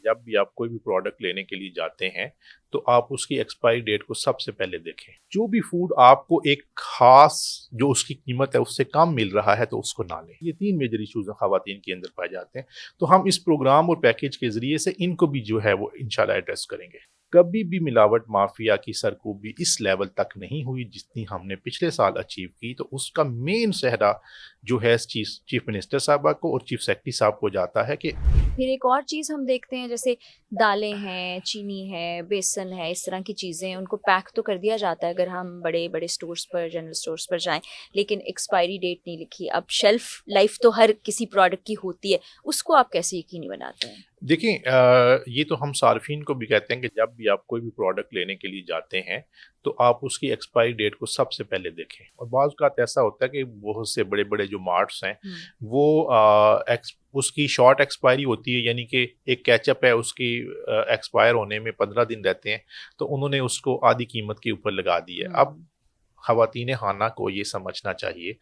जब भी आप कोई भी प्रोडक्ट लेने के लिए जाते हैं तो आप उसकी एक्सपायरी डेट को सबसे पहले देखें। जो भी फूड आपको एक खास जो उसकी कीमत है उससे कम मिल रहा है तो उसको ना लें। ये 3 मेजर इश्यूज खवातीन के अंदर पाए जाते हैं, तो हम इस प्रोग्राम और पैकेज के जरिए से इनको भी जो है वो इंशाल्लाह एड्रेस करेंगे। कभी भी मिलावट माफिया की सरकूबी इस लेवल तक नहीं हुई जितनी हमने पिछले साल अचीव की, तो उसका मेन सहरा जो है चीफ मिनिस्टर साहबा को और चीफ सेक्रेटरी साहब को जाता है कि फिर एक और चीज़ हम देखते हैं, जैसे दालें हैं, चीनी है, बेसन है, इस तरह की चीज़ें उनको पैक तो कर दिया जाता है अगर हम बड़े बड़े स्टोर्स पर, जनरल स्टोर्स पर जाएं, लेकिन एक्सपायरी डेट नहीं लिखी। अब शेल्फ लाइफ तो हर किसी प्रोडक्ट की होती है, उसको आप कैसे यकीनी बनाते हैं? देखिए ये तो हम सार्फिन को भी कहते हैं कि जब भी आप कोई भी प्रोडक्ट लेने के लिए जाते हैं तो आप उसकी एक्सपायरी डेट को सबसे पहले देखें। और बाज़ औक़ात ऐसा होता है कि बहुत से बड़े बड़े जो मार्ट्स हैं वो उसकी शॉर्ट एक्सपायरी होती है, यानी कि एक केचप है उसकी एक्सपायर होने में 15 दिन रहते हैं, तो उन्होंने उसको आधी कीमत के ऊपर लगा दी है। अब ख़वातीन खाना को ये समझना चाहिए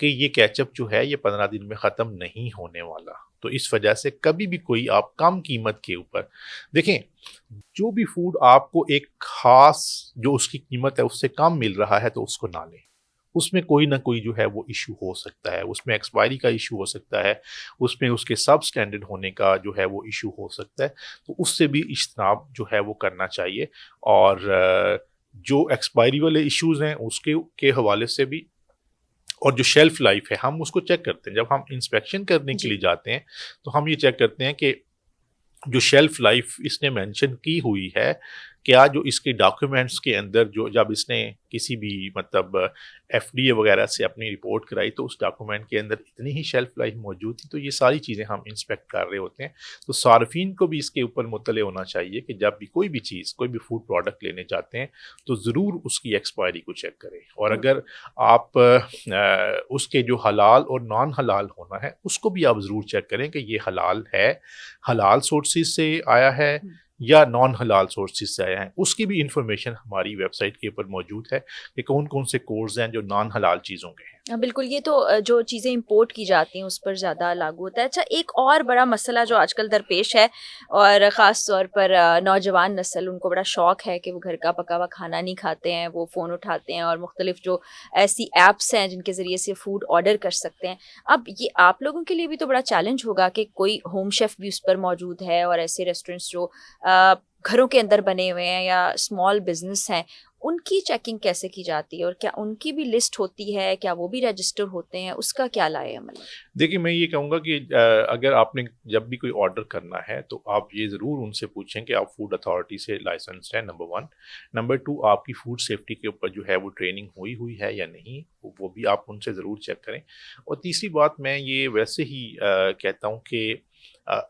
कि ये केचप जो है ये 15 दिन में ख़त्म नहीं होने वाला, तो इस वजह से कभी भी कोई आप कम कीमत के ऊपर देखें। जो भी फूड आपको एक खास जो उसकी कीमत है उससे कम मिल रहा है तो उसको ना लें। उसमें कोई ना कोई जो है वो इशू हो सकता है, उसमें एक्सपायरी का इशू हो सकता है, उसमें उसके सब स्टैंडर्ड होने का जो है वो इशू हो सकता है, तो उससे भी इज्तनाब जो है वो करना चाहिए। और जो एक्सपायरी वाले इश्यूज हैं उसके के हवाले से भी, और जो शेल्फ लाइफ है हम उसको चेक करते हैं। जब हम इंस्पेक्शन करने के लिए जाते हैं तो हम ये चेक करते हैं कि जो शेल्फ लाइफ इसने मेंशन की हुई है, क्या जो इसके डॉक्यूमेंट्स के अंदर जो जब इसने किसी भी मतलब एफडीए वगैरह से अपनी रिपोर्ट कराई तो उस डॉक्यूमेंट के अंदर इतनी ही शेल्फ लाइफ मौजूद थी। तो ये सारी चीज़ें हम इंस्पेक्ट कर रहे होते हैं। तो सार्फिन को भी इसके ऊपर मुतले होना चाहिए कि जब भी कोई भी चीज़, कोई भी फूड प्रोडक्ट लेने जाते हैं तो ज़रूर उसकी एक्सपायरी को चेक करें। और अगर आप उसके जो हलाल और नॉन हलाल होना है उसको भी आप ज़रूर चेक करें कि ये हलाल है, हलाल सोर्सेज से आया है या नॉन हलाल सोर्सेज से आया है। उसकी भी इंफॉर्मेशन हमारी वेबसाइट के ऊपर मौजूद है कि कौन कौन से कोड्स हैं जो नॉन हलाल चीज़ों के हैं। बिल्कुल, ये तो जो चीज़ें इंपोर्ट की जाती हैं उस पर ज़्यादा लागू होता है। अच्छा, एक और बड़ा मसला जो आजकल दरपेश है और ख़ास तौर पर नौजवान नस्ल, उनको बड़ा शौक़ है कि वो घर का पका हुआ खाना नहीं खाते हैं, वो फ़ोन उठाते हैं और मुख्तलिफ़ जो ऐसी ऐप्स हैं जिनके ज़रिए से फ़ूड ऑर्डर कर सकते हैं। अब ये आप लोगों के लिए भी तो बड़ा चैलेंज होगा कि कोई होम शेफ़ भी उस पर मौजूद है, और ऐसे रेस्टोरेंट्स जो घरों के अंदर बने हुए हैं या स्मॉल बिजनेस हैं, उनकी चेकिंग कैसे की जाती है और क्या उनकी भी लिस्ट होती है, क्या वो भी रजिस्टर होते हैं, उसका क्या लाए अमल है? देखिए मैं ये कहूँगा कि अगर आपने जब भी कोई ऑर्डर करना है तो आप ये ज़रूर उनसे पूछें कि आप फूड अथॉरिटी से लाइसेंस्ड हैं, नंबर 1। नंबर 2, आपकी फूड सेफ्टी के ऊपर जो है वो ट्रेनिंग हुई हुई है या नहीं, वो भी आप उनसे ज़रूर चेक करें। और तीसरी बात मैं ये वैसे ही कहता हूँ कि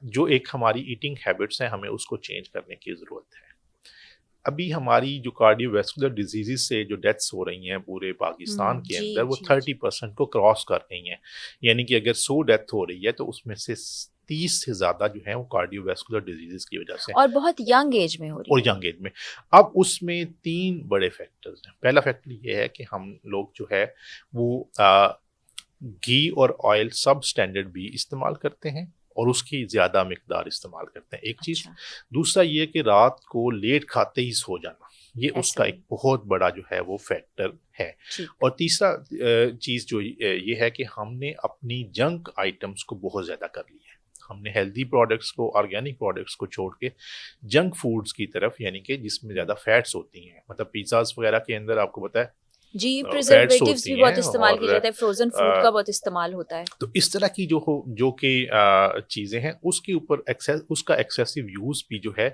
जो एक हमारी ईटिंग हैबिट्स हैं हमें उसको चेंज करने की ज़रूरत है। अभी हमारी जो कार्डियोवैस्कुलर डिजीज़ से जो डेथ्स हो रही हैं पूरे पाकिस्तान के अंदर, वो 30% को क्रॉस कर रही हैं। यानी कि अगर 100 डेथ हो रही है तो उसमें से 30 से ज़्यादा जो है वो कार्डियोवैस्कुलर डिजीज़ की वजह से, और बहुत यंग एज में हो रही और है। यंग एज में। अब उसमें 3 बड़े फैक्टर्स हैं। पहला फैक्टर ये है कि हम लोग जो है वो घी और ऑयल सब स्टैंडर्ड भी इस्तेमाल करते हैं और उसकी ज़्यादा मिकदार इस्तेमाल करते हैं, एक चीज़। अच्छा, दूसरा ये कि रात को लेट खाते ही सो जाना, ये ऐसा उसका भी। एक बहुत बड़ा जो है वो फैक्टर है। ठीक। और तीसरा चीज़ जो ये है कि हमने अपनी जंक आइटम्स को बहुत ज़्यादा कर लिया है। हमने हेल्दी प्रोडक्ट्स को, ऑर्गेनिक प्रोडक्ट्स को छोड़ के जंक फूड्स की तरफ, यानी कि जिसमें ज़्यादा फैट्स होती हैं, मतलब पिज़्ज़ाज़ वगैरह के अंदर आपको पता है जी, फैट्स प्रिजर्वेटिव्स भी होती बहुत हैं। इस्तेमाल किए और जाते हैं, फ्रोज़न फूड का बहुत इस्तेमाल होता है। तो इस तरह की जो कि चीज़ें हैं उसके ऊपर उसका एक्सेसिव यूज़ भी जो है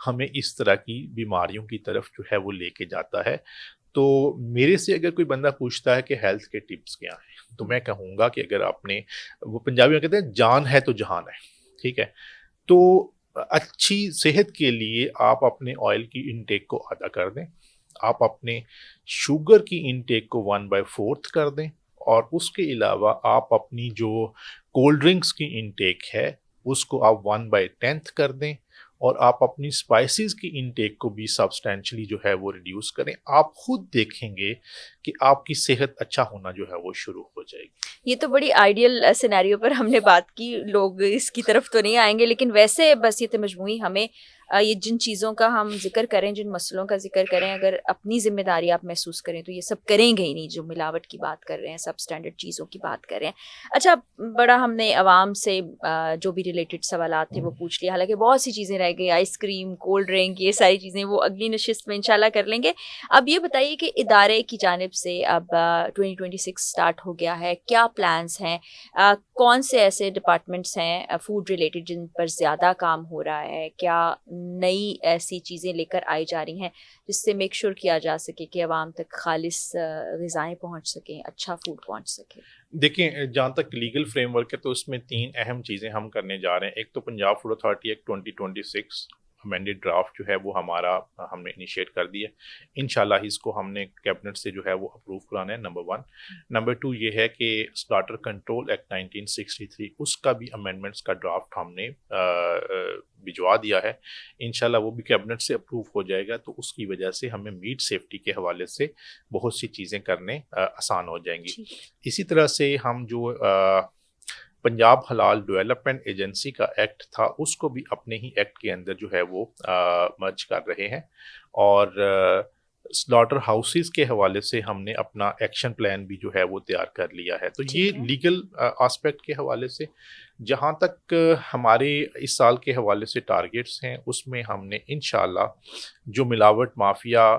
हमें इस तरह की बीमारियों की तरफ जो है वो लेके जाता है। तो मेरे से अगर कोई बंदा पूछता है कि हेल्थ के टिप्स क्या हैं, तो मैं कहूँगा कि अगर आपने, वो पंजाबी में कहते हैं जान है तो जहान है, ठीक है? तो अच्छी सेहत के लिए आप अपने ऑयल की इनटेक को आधा कर दें, आप अपने शुगर की इनटेक को 1/4 कर दें, और उसके अलावा आप अपनी जो कोल्ड ड्रिंक्स की इनटेक है उसको आप 1/10 कर दें, اور آپ اپنی اسپائسیز کی انٹیک کو بھی سبسٹینشلی جو ہے وہ ریڈیوس کریں. آپ خود دیکھیں گے کہ آپ کی صحت اچھا ہونا جو ہے وہ شروع ہو جائے گی. یہ تو بڑی آئیڈیل سینیریو پر ہم نے بات کی، لوگ اس کی طرف تو نہیں آئیں گے، لیکن ویسے بس یہ مجموعی ہمیں یہ جن چیزوں کا ہم ذکر کریں، جن مسئلوں کا ذکر کریں، اگر اپنی ذمہ داری آپ محسوس کریں تو یہ سب کریں گے ہی نہیں. جو ملاوٹ کی بات کر رہے ہیں، سب اسٹینڈرڈ چیزوں کی بات کر رہے ہیں. اچھا، بڑا ہم نے عوام سے جو بھی ریلیٹڈ سوالات تھے وہ پوچھ لیا، حالانکہ بہت سی چیزیں رہ گئی، آئس کریم، کولڈ ڈرنک، یہ ساری چیزیں وہ اگلی نشست میں انشاءاللہ کر لیں گے. اب یہ بتائیے کہ ادارے کی جانب سے اب 2026 اسٹارٹ ہو گیا ہے، کیا پلانس ہیں؟ کون سے ایسے ڈپارٹمنٹس ہیں فوڈ ریلیٹڈ جن پر زیادہ کام ہو رہا ہے؟ کیا نئی ایسی چیزیں لے کر آئی جا رہی ہیں جس سے میک شور کیا جا سکے کہ عوام تک خالص غذائیں پہنچ سکیں، اچھا فوڈ پہنچ سکے؟ دیکھیں، جہاں تک لیگل فریم ورک ہے تو اس میں 3 اہم چیزیں ہم کرنے جا رہے ہیں. ایک تو Punjab food authority act 2026 amended draft جو ہے وہ ہم نے انیشیٹ کر دیا ہے. انشاءاللہ اس کو ہم نے کیبنٹ سے جو ہے وہ اپروو کرانا ہے، نمبر 1. نمبر 2 یہ ہے کہ سلاٹر کنٹرول ایکٹ 1963 اس کا بھی امینڈمنٹس کا ڈرافٹ ہم نے بھجوا دیا ہے. انشاءاللہ وہ بھی کیبنٹ سے اپروو ہو جائے گا، تو اس کی وجہ سے ہمیں میٹ سیفٹی کے حوالے سے بہت سی چیزیں کرنے آسان ہو جائیں گی. اسی طرح سے ہم جو پنجاب حلال ڈیولپمنٹ ایجنسی کا ایکٹ تھا اس کو بھی اپنے ہی ایکٹ کے اندر جو ہے وہ مرج کر رہے ہیں. اور سلاٹر ہاؤسز کے حوالے سے ہم نے اپنا ایکشن پلان بھی جو ہے وہ تیار کر لیا ہے. تو یہ لیگل آسپیکٹ کے حوالے سے. جہاں تک ہمارے اس سال کے حوالے سے ٹارگیٹس ہیں، اس میں ہم نے انشاءاللہ جو ملاوٹ مافیا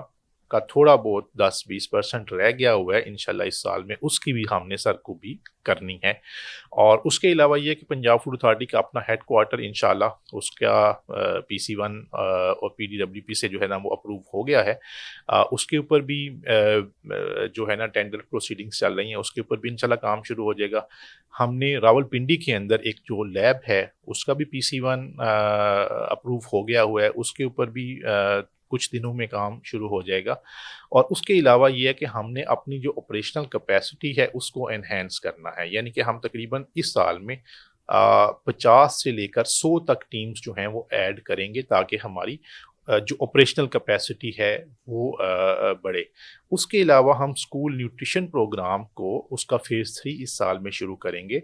کا تھوڑا بہت 10-20% رہ گیا ہوا ہے، انشاءاللہ اس سال میں اس کی بھی ہم نے سرکوبی کرنی ہے. اور اس کے علاوہ یہ کہ پنجاب فوڈ اتھارٹی کا اپنا ہیڈ کوارٹر انشاءاللہ اس کا PC1 اور PDWP سے جو ہے نا وہ اپروو ہو گیا ہے. اس کے اوپر بھی جو ہے نا ٹینڈر پروسیڈنگس چل رہی ہیں، اس کے اوپر بھی انشاءاللہ کام شروع ہو جائے گا. ہم نے راولپنڈی کے اندر ایک جو لیب ہے اس کا بھی PC1 اپروو ہو گیا ہوا ہے، اس کے اوپر بھی کچھ دنوں میں کام شروع ہو جائے گا. اور اس کے علاوہ یہ ہے کہ ہم نے اپنی جو آپریشنل کیپیسٹی ہے اس کو انہینس کرنا ہے. یعنی کہ ہم تقریباً اس سال میں 50 سے لے کر 100 تک ٹیمز جو ہیں وہ ایڈ کریں گے تاکہ ہماری جو آپریشنل کیپیسٹی ہے وہ بڑھے. اس کے علاوہ ہم اسکول نیوٹریشن پروگرام کو اس کا فیز 3 اس سال میں شروع کریں گے.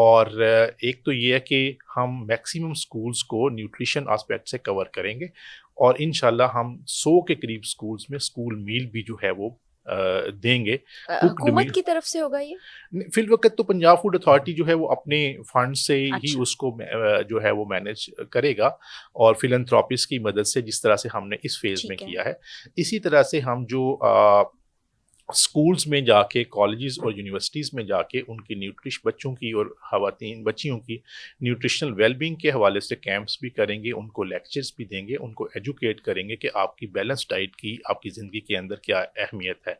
اور ایک تو یہ ہے کہ ہم میکسیمم اسکولز کو نیوٹریشن آسپیکٹ سے کور کریں گے، اور انشاءاللہ ہم 100 کے قریب اسکولز میں اسکول میل بھی جو ہے وہ دیں گے. حکومت کی طرف سے ہوگا یہ؟ فی الوقت تو پنجاب فوڈ اتھارٹی جو ہے وہ اپنے فنڈ سے ہی اس کو جو ہے وہ مینیج کرے گا، اور فلنتھراپسٹ کی مدد سے، جس طرح سے ہم نے اس فیز میں کیا ہے. اسی طرح سے ہم جو اسکولز میں جا کے، کالجز اور یونیورسٹیز میں جا کے ان کی بچوں کی اور خواتین بچیوں کی نیوٹریشنل ویل بینگ کے حوالے سے کیمپس بھی کریں گے، ان کو لیکچرز بھی دیں گے، ان کو ایجوکیٹ کریں گے کہ آپ کی بیلنس ڈائٹ کی آپ کی زندگی کے اندر کیا اہمیت ہے.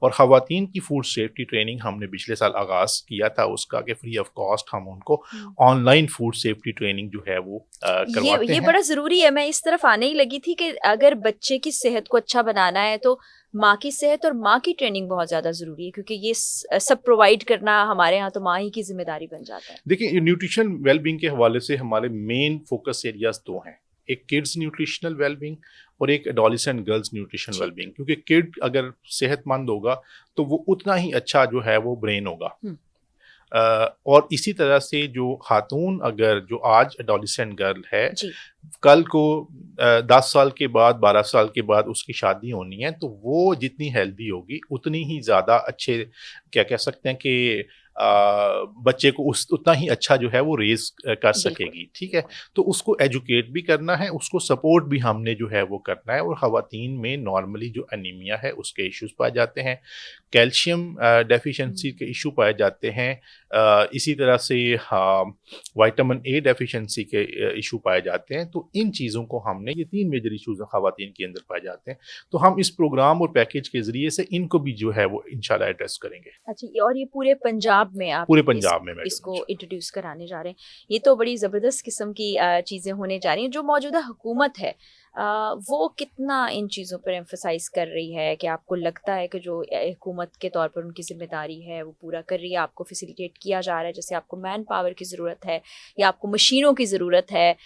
اور خواتین کی فوڈ سیفٹی ٹریننگ ہم نے پچھلے سال آغاز کیا تھا اس کا، کہ فری آف کاسٹ ہم ان کو on line food safety training جو ہے وہ کرواتے ہیں. یہ بڑا ضروری ہے. میں اس طرف آنے ہی لگی تھی کہ اگر بچے کی صحت کو اچھا بنانا ہے تو ماں کی صحت اور ماں کی ٹریننگ بہت زیادہ ضروری ہے، کیونکہ یہ سب پرووائڈ کرنا ہمارے ہاں تو ماں ہی کی ذمہ داری بن جاتا ہے. دیکھیں، نیوٹریشن ویل بینگ کے حوالے سے ہمارے مین فوکس ایریاز 2 ہیں. ایک کڈز نیوٹریشنل ویل بینگ اور ایک adolescent girls nutrition well being. کیونکہ کڈ اگر صحت مند ہوگا تو وہ اتنا ہی اچھا جو ہے وہ برین ہوگا. اور اسی طرح سے جو خاتون اگر جو آج ایڈولسنٹ گرل ہے، کل کو 10 سال کے بعد 12 سال کے بعد اس کی شادی ہونی ہے، تو وہ جتنی ہیلدی ہوگی اتنی ہی زیادہ اچھے کیا کہہ سکتے ہیں کہ بچے کو اتنا ہی اچھا جو ہے وہ ریز کر سکے گی. ٹھیک ہے، تو اس کو ایجوکیٹ بھی کرنا ہے، اس کو سپورٹ بھی ہم نے جو ہے وہ کرنا ہے. اور خواتین میں نارملی جو انیمیا ہے اس کے ایشوز پائے جاتے ہیں، کیلشیم ڈیفیشنسی کے ایشو پائے جاتے ہیں، اسی طرح سے وائٹامن اے ڈیفیشنسی کے ایشو پائے جاتے ہیں. تو ان چیزوں کو ہم نے، یہ 3 میجر ایشوز خواتین کے اندر پائے جاتے ہیں، تو ہم اس پروگرام اور پیکیج کے ذریعے سے ان کو بھی جو ہے وہ انشاءاللہ ایڈریس کریں گے. اچھا، اور یہ پورے پنجاب पंजाब में आप पूरे पंजाब में मैडम इसको जी। इंट्रोड्यूस कराने जा रहे हैं। ये तो बड़ी ज़बरदस्त किस्म की चीज़ें होने जा रही हैं। जो मौजूदा हुकूमत है वो कितना इन चीज़ों पर एम्फसाइज़ कर रही है कि आपको लगता है कि जो हुकूमत के तौर पर उनकी ज़िम्मेदारी है वो पूरा कर रही है, आपको फैसिलिटेट किया जा रहा है, जैसे आपको मैन पावर की ज़रूरत है या आपको मशीनों की ज़रूरत है,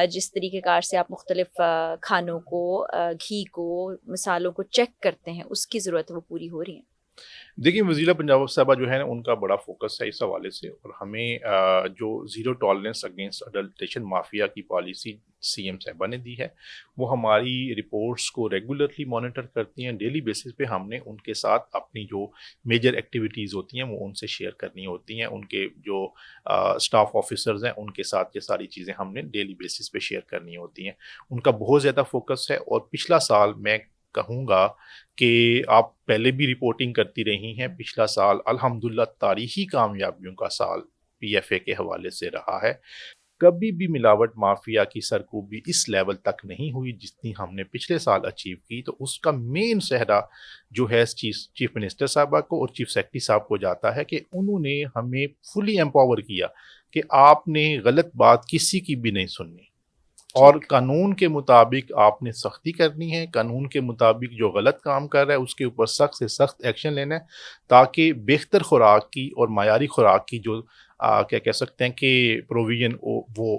जिस तरीक़ेकार से आप मुख्तलिफ़ खानों को, घी को, मसालों को चेक करते हैं, उसकी ज़रूरत वो पूरी हो रही है? देखिए, वज़ीरा पंजाब साहिबा जो है ना, उनका बड़ा फ़ोकस है इस हवाले से, और हमें जो zero tolerance against adulteration mafia की पॉलिसी सीएम साहिबा ने दी है, वो हमारी रिपोर्ट्स को रेगुलरली मॉनिटर करती हैं। डेली बेसिस पे हमने उनके साथ अपनी जो मेजर एक्टिविटीज़ होती हैं वो उनसे शेयर करनी होती हैं। उनके जो स्टाफ ऑफिसर्स हैं उनके साथ ये सारी चीज़ें हमने डेली बेसिस पे शेयर करनी होती हैं। उनका बहुत ज़्यादा फ़ोकस है, और पिछला साल मैं कहूँगा कि आप पहले भी रिपोर्टिंग करती रही हैं, पिछला साल अल्हम्दुलिल्लाह तारीखी कामयाबियों का साल पीएफए के हवाले से रहा है। कभी भी मिलावट माफिया की सरकूबी इस लेवल तक नहीं हुई जितनी हमने पिछले साल अचीव की। तो उसका मेन सेहरा जो है चीफ मिनिस्टर साहबा को और चीफ सेक्रेटरी साहब को जाता है कि उन्होंने हमें फुली एम्पावर किया कि आपने गलत बात किसी की भी नहीं सुननी, और कानून के मुताबिक आपने सख्ती करनी है। कानून के मुताबिक जो गलत काम कर रहा है उसके ऊपर सख्त से सख्त एक्शन लेना है, ताकि बेहतर खुराक की और मायारी खुराक की जो क्या कह सकते हैं कि प्रोविज़न वो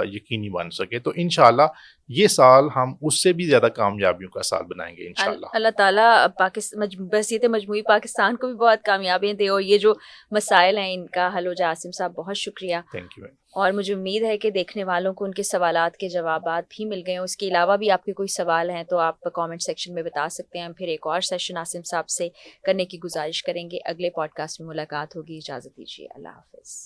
यकीनी बन सके। तो इंशाल्लाह ये साल हम उससे भी ज़्यादा कामयाबियों का साल बनाएंगे इंशाल्लाह। अल्लाह ताला बसीत मजमूई पाकिस्तान को भी बहुत कामयाबियाँ दे और ये जो मसाइल हैं इनका हल हो जाए। आसिम साहब, बहुत शुक्रिया। Thank you. और मुझे उम्मीद है कि देखने वालों को उनके सवालात के जवाबात भी मिल गए हों। उसके अलावा भी आपके कोई सवाल हैं तो आप कमेंट सेक्शन में बता सकते हैं। हम फिर एक और सेशन आसिम साहब से करने की गुजारिश करेंगे। अगले पॉडकास्ट में मुलाकात होगी। इजाज़त दीजिए। अल्लाह हाफ़िज़।